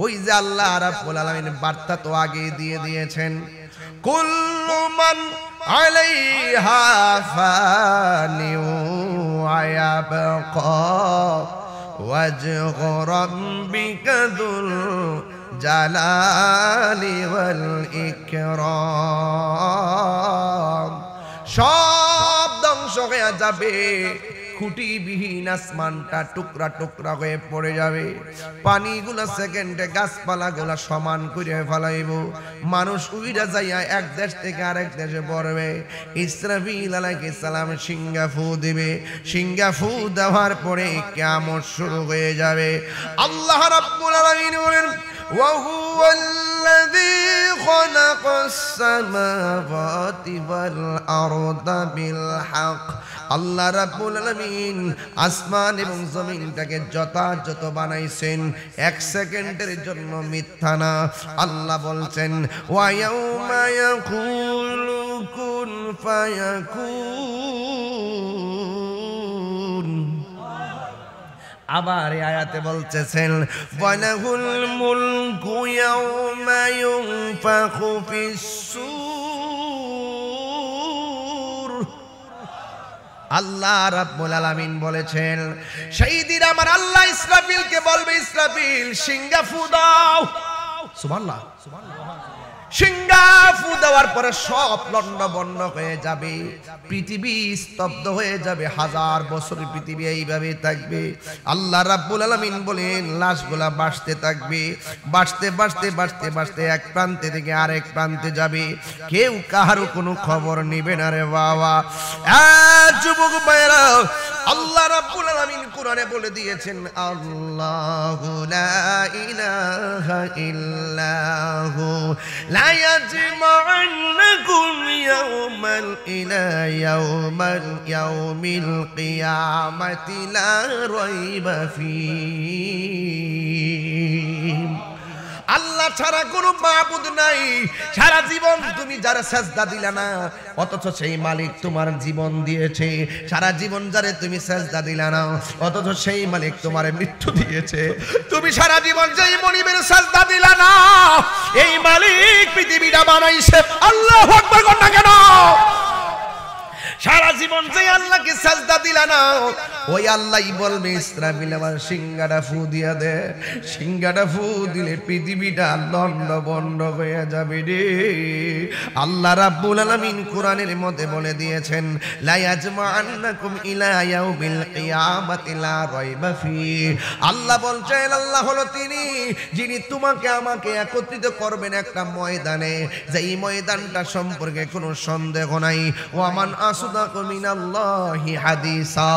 ওই যে আল্লাহ রাব্বুল আলামিন বার্তা তো আগে দিয়ে দিয়েছেন, কুল্লু মান আলাইহা ফানি ওয়া ইয়াবকা ওয়াজহু রাব্বিকা যুল জালালি ওয়াল ইকরাম। সব ধ্বংস হয়ে যাবে, খুঁটিবিহীন আসমানটা টুকরা টুকরা হয়ে পড়ে যাবে, পানিগুলা সেকেন্ডে গাছপালাগুলা সমান করে ফেলাইব, মানুষ উইরা যাইয়া এক দেশ থেকে আরেক দেশে পড়বে। ইসরাফিল আলাইহিস সালাম সিংহা ফু দিবে, সিংহা ফু দেওয়ার পরে কিয়ামত শুরু হয়ে যাবে। আল্লাহ রাব্বুল আলামিন বলেন وهو الذي خلق السماوات والأرض بالحق। আল্লাহ রাব্বুল আলামিন আসমান এবং জমিনটাকে যথাযথ বানাইছেন, এক সেকেন্ডের জন্য মিথ্যা না। আল্লাহ বলছেন ওয়া ইয়াউমা ইয়াকুলু কুন ফায়াকুন। আবার এই আয়াতে বলতেছেন ওয়ালাহুল মুলকু ইয়াউমা ইউনফাখু ফিস-সূর। আল্লাহ রাব্বুল আলামিন বলেছেন সেই দিন আমার আল্লাহ ইসরাফিলকে বলবে, ইসরাফিল সিংহা ফু দাও। সুবহানাল্লাহ। সিংহা ফু দেওয়ার পরে সব লন্ড বন্ড হয়ে যাবে, পৃথিবী স্তব্ধ হয়ে যাবে, হাজার বছর পৃথিবী এইভাবে থাকবে। আল্লাহ রাব্বুল আলামিন বলেন লাশগুলা বাঁচতে থাকবে, বাঁচতে বাঁচতে বাঁচতে বাঁচতে এক প্রান্তে থেকে আরেক প্রান্তে যাবে, কেউ কাহারও কোনো খবর নেবে না রে বাবা। যুবক ভাইরা, আল্লাহ রাব্বুল আলামিন কোরআনে বলে দিয়েছেন আল্লাহু লা ইলাহা ইল্লাহু লা ইয়াজমা'আন্নাকুম ইয়াওমাল ইলা ইয়াউমিল কিয়ামাতি লা রাইবা ফীহি। আল্লাহ ছাড়া কোনো মাবুদ নাই। সারা জীবন তুমি যারা সাজদা দিলা না, অথচ সেই মালিক তোমার জীবন দিয়েছে। সারা জীবন যারে তুমি সাজদা দিলা না, অথচ সেই মালিক তোমার মৃত্যু দিয়েছে। তুমি সারা জীবন যেই মনিবের সাজদা দিলা না, এই মালিক পৃথিবীটা বানাইছে। আল্লাহু আকবার কর না কেন? সারা জীবন যে আল্লাহকে সাজদা দিলা না, ওই আল্লাহই বলবে ইসরাফিল আমার সিংহাটা ফু দিয়া দে। সিংহাটা ফু দিলে পৃথিবীটা লন্ড বন্ড হয়ে যাবে রে। আল্লাহ রাব্বুল আলামিন কোরআনের মধ্যে বলে দিয়েছেন লা ইয়াজমা'আন্নাকুম ইলা ইয়াউমিল কিয়ামাতি লা রাইবা ফীহি। আল্লাহ বলছেন আল্লাহ হলো তিনি যিনি তোমাকে আমাকে একত্রিত করবেন একটা ময়দানে, যেই ময়দানটা সম্পর্কে কোনো সন্দেহ নাই। ওয়ামান আসদাকু মিনাল্লাহি হাদিসা।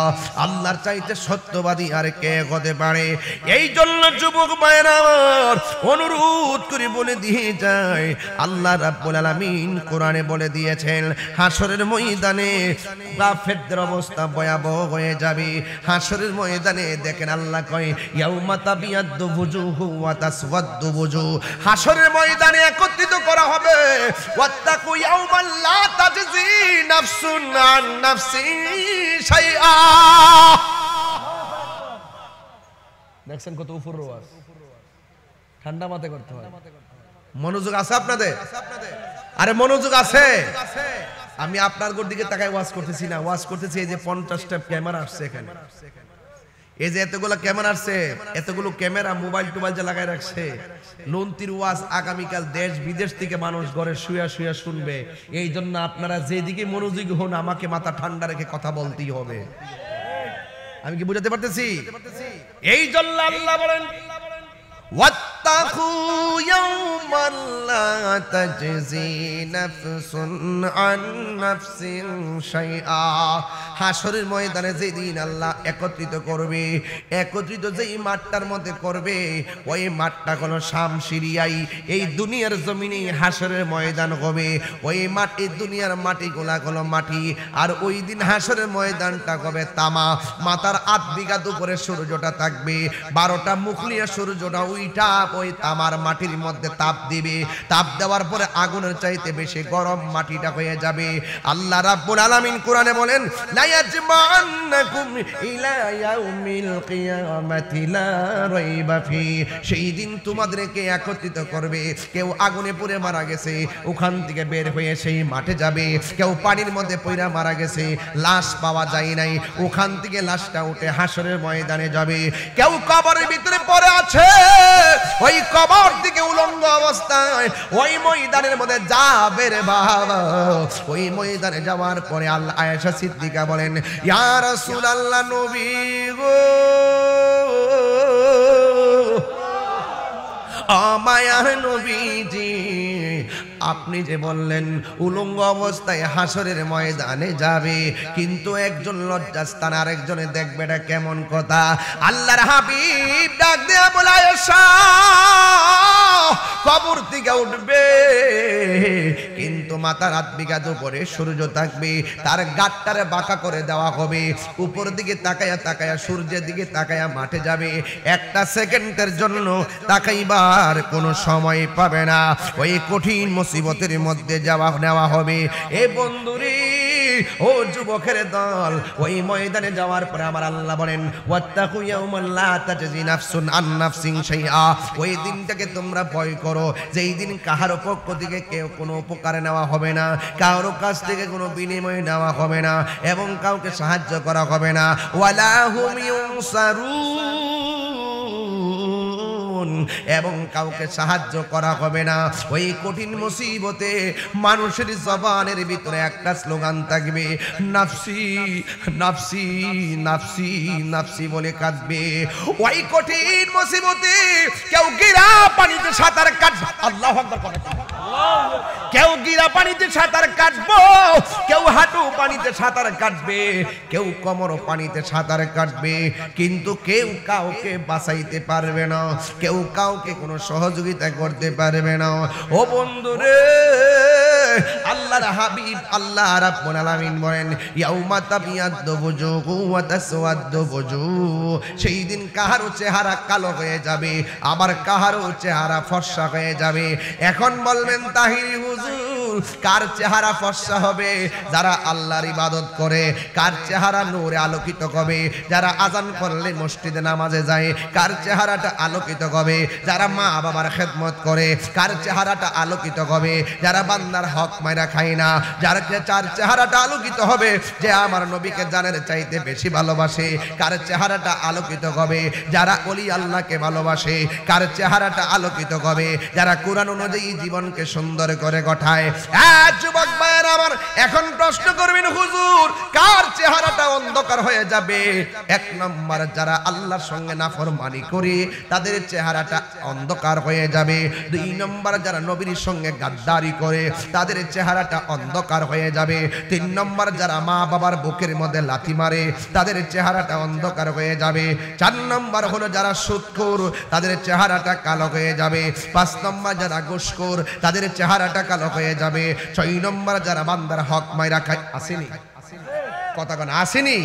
আল্লাহর চাইতে সত্যবাদী আর কে হতে পারে? এই জন্য যুবক ভাইরা আমার অনুরোধ করে বলে দিয়ে যায়, আল্লাহ রাব্বুল আলামিন কোরআনে বলে দিয়েছেন হাসরের ময়দানে কাফেরদের অবস্থা ভয়াবহ হয়ে যাবে। হাসরের ময়দানে দেখেন আল্লাহ কয় ইয়াউমা তাবিয়াদ্দু বুজুহু ওয়া তাসওয়াদ্দু বুজুহ। হাসরের ময়দানে একত্রিত করা হবে। ওয়াত্তাকু ইয়াউমান লা তাজজি নাফসুন আন নাফসি শাইআ। দেখছেন কত উপর ওয়াজ, ঠান্ডা মাথায় করতে হয়। মনোযোগ আছে আপনাদের? আরে মনোযোগ আছে? আমি আপনার দিকে তাকায় ওয়াজ করতেছি না, ওয়াজ করতেছি এই যে 50টা ক্যামেরা আসছে এখানে, এই যে এতগুলো ক্যামেরা আসছে, এতগুলো ক্যামেরা মোবাইল টোবাইল যে লাগাই রাখছে। লন্তির ওয়াজ আগামীকাল দেশ বিদেশ থেকে মানুষ ঘরে শুয়া শুয়া শুনবে। এই জন্য আপনারা যেদিকে মনোযোগী হন, আমাকে মাথা ঠান্ডা রেখে কথা বলতেই হবে। আমি কি বুঝাতে পারতেছি? এই জন্য আল্লাহ বলেন ওয়াত্তাকু ইয়াওমান লা তাজজি নাফসুন আন নাফসিন শাইআ। হাসরের ময়দানে যেদিন আল্লাহ একত্রিত করবে, একত্রিত যেই মাঠটার মধ্যে করবে, ওই মাঠটা হলো শামশিরিয়াই। এই দুনিয়ার জমিনে হাসরের ময়দান হবে। ওই মাটি, দুনিয়ার মাটিগুলা হলো মাটি, আর ওই দিন হাসরের ময়দানটা হবে তামা। মাথার 8 বিঘা উপরে সূর্যটা থাকবে, 12টা মুখ নিয়ে সূর্যটা উইটা ওই তামার মাটির মধ্যে তাপ দিবে, তাপ দেওয়ার পরে আগুনের চাইতে বেশি গরম মাটিটা হয়ে যাবে। আল্লাহ রাব্বুল আলামিন কোরআনে বলেন, লা ইয়াজমা'আন্নাকুম ইলা ইয়াউমিল কিয়ামাতি লা রাইবা ফি, সেই দিন তোমাদেরকে একত্রিত করবে। কেউ আগুনে পুড়ে মারা গেছে, ওখান থেকে বের হয়ে সেই মাঠে যাবে। কেউ পানির মধ্যে পড়ে মারা গেছে, লাশ পাওয়া যায় নাই, ওখান থেকে লাশটা উঠে হাসরের ময়দানে যাবে। কেউ কবরের ভিতরে পড়ে আছে, ওই কবর থেকে উলঙ্গ অবস্থায় ওই ময়দানের মধ্যে যাবে রে বাবা। ওই ময়দানে যাওয়ার পরে আল্লাহ আয়েশা সিদ্দিকা বলেন, ইয়া রাসূলুল্লাহ, নবী গো, মায়ার নবীজি, আপনি যে বললেন উলঙ্গ অবস্থায় হাসরের ময়দানে যাবে, কিন্তু একজন লজ্জাস্থান আর একজনে দেখবে, এটা কেমন কথা? আল্লাহর হাবিব ডাক দেয়া বলে, আয়েশা, কবর থেকে উঠবে, কিন্তু মাথার হাত বিঘাত উপরে সূর্য থাকবে, তার গাটটারে বাঁকা করে দেওয়া হবে, উপর দিকে তাকায়া তাকায়া সূর্যের দিকে তাকায়া মাঠে যাবে, একটা সেকেন্ডের জন্য তাকাইবার কোনো সময় পাবে না। ওই কঠিন মুসিবতের মধ্যে যাওয়া নেওয়া হবে। এ বন্ধুরে, ও যুবকের দল, ওই ময়দানে যাওয়ার পরে আমার আল্লাহ বলেন, ওয়াত্তাকু ইয়াওমান লা তাজজি নাফসুন আন নাফসিন শাইআ, ওই দিনটাকে তোমরা ভয় করো, যেই দিন কাহারও পক্ষ থেকে কেউ কোনো উপকার নেওয়া হবে না, কারো কাছ থেকে কোনো বিনিময় নেওয়া হবে না, এবং কাউকে সাহায্য করা হবে না। ওয়ালা হুম ইউনসারুন, এবং কাউকে সাহায্য করা হবে না। ওই কঠিন মুসিবতে মানুষের জবানের ভিতরে একটা স্লোগান থাকবে, নাফসি নাফসি নাফসি নাফসি বলে কাঁদবে। ওই কঠিন মুসিবতে কেউ গিরা পানিতে সাঁতার কাটবে, আল্লাহু আকবার করে, কেউ গিরা পানিতে সাঁতার কাটবো, কেউ হাঁটু পানিতে সাঁতার কাটবে, কেউ কোমর পানিতে সাঁতার কাটবে, কিন্তু কেউ কাউকে বাঁচাইতে পারবে না, কেউ কাউকে কোনো সহযোগিতা করতে পারবে না। ও বন্ধুরে, আল্লাহর হাবিব আল্লাহ রাব্বুল আলামিন বলেন, ইয়াউমা তাবিয়াদ্দু বুজুহু ওয়া তাসওয়াদ্দু বুজুহ, সেই দিন কাহারও চেহারা কালো হয়ে যাবে, আবার কাহারও চেহারা ফর্সা হয়ে যাবে। এখন বলবেন, তাহিরি হুজুর, কার চেহারা ফর্সা হবে? যারা আল্লাহর ইবাদত করে। কার চেহারা নূরে আলোকিত হবে? যারা আজান করলে মসজিদে নামাজে যায়। কার চেহারাটা আলোকিত হবে? যারা মা বাবার খেদমত করে। কার চেহারাটা আলোকিত হবে? যারা বান্দার হক মাইরা খায় না। যার চেহারাটা আলোকিত হবে? যে আমার নবীকে জানের চাইতে বেশি ভালোবাসে। কার চেহারাটা আলোকিত হবে? যারা ওলি আল্লাহকে ভালোবাসে। কার চেহারাটা আলোকিত হবে? যারা কোরআন অনুযায়ী জীবনকে সুন্দর করে গঠায়। যুবক ভাইয়েরা আমার, এখন প্রশ্ন করবেন, হুজুর, কার চেহারাটা অন্ধকার হয়ে যাবে? এক নম্বর, যারা আল্লাহর সঙ্গে নাফরমানি করে তাদের চেহারাটা অন্ধকার হয়ে যাবে। দুই নম্বর, যারা নবীর সঙ্গে গাদ্দারি করে তাদের চেহারাটা অন্ধকার হয়ে যাবে। তিন নম্বর, যারা মা বাবার বুকের মধ্যে লাথি মারে তাদের চেহারাটা অন্ধকার হয়ে যাবে। চার নম্বর হলো যারা সুদখোর, তাদের চেহারাটা কালো হয়ে যাবে। পাঁচ নম্বর, যারা ঘুষখোর, তাদের চেহারাটা কালো হয়ে যাবে। ছয় নম্বর, যারা বান্দার হক মাইরা খায়। আসেনি কথা কোন? আসেনি?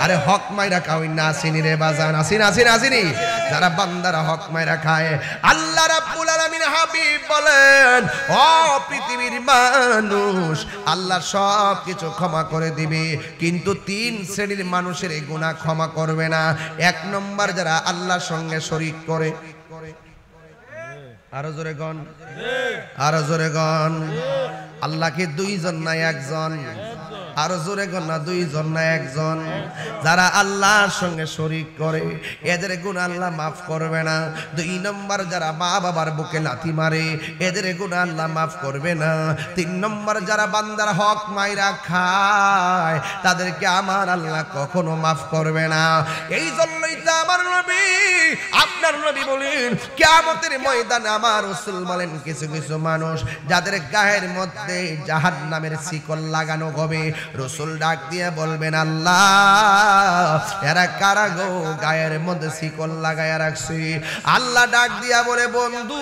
আরে হক মাইরা খাওই না, আসেনি রে বাজান, আসেনি আসেনি আসেনি। যারা বান্দারা হক মাইরা খায়, আল্লাহ রাব্বুল আলামিন হাবিব বলেন, ও পৃথিবীর মানুষ, আল্লাহ সব কিছু ক্ষমা করে দিবে, কিন্তু তিন শ্রেণীর মানুষের এই গুনাহ ক্ষমা করবে না। এক নম্বর, যারা আল্লাহর সঙ্গে শরীক করে। আরো জোরে গন, আরো জোরে গন। আল্লাহকে দুইজন না একজন? আরো জোরে গন না, দুইজন না একজন? যারা আল্লাহর সঙ্গে শরীক করে এদের গুনাহ আল্লাহ মাফ করবে না। দুই নম্বর, যারা মা বাবার বুকে লাথি মারে এদের গুনাহ আল্লাহ মাফ করবে না। তিন নম্বর, যারা বান্দার হক মাইরা খায় তাদেরকে আমার আল্লাহ কখনো মাফ করবে না। এই জন্যই তো আমার নবী, আপনার নবী বলেন, কিয়ামতের ময়দানে আমার রাসূল বলেন, কিছু কিছু মানুষ যাদের গায়ের মধ্যে জাহান্নামের শিকল লাগানো হবে, রাসূল ডাক দিয়ে বলবেন, আল্লাহ, এরা কারা গো গায়ের মধ্যে শিকল লাগায়া রাখছে? আল্লাহ ডাক দিয়া বলে, বন্ধু,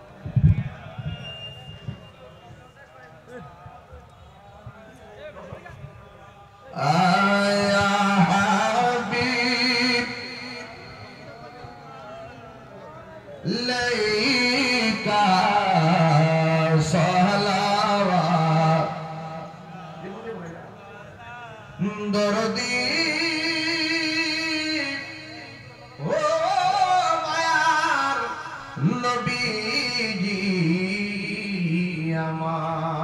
আয়া হাবিব লাইকা সালাওয়াত দরদি ও মায়ার নবীজি আমার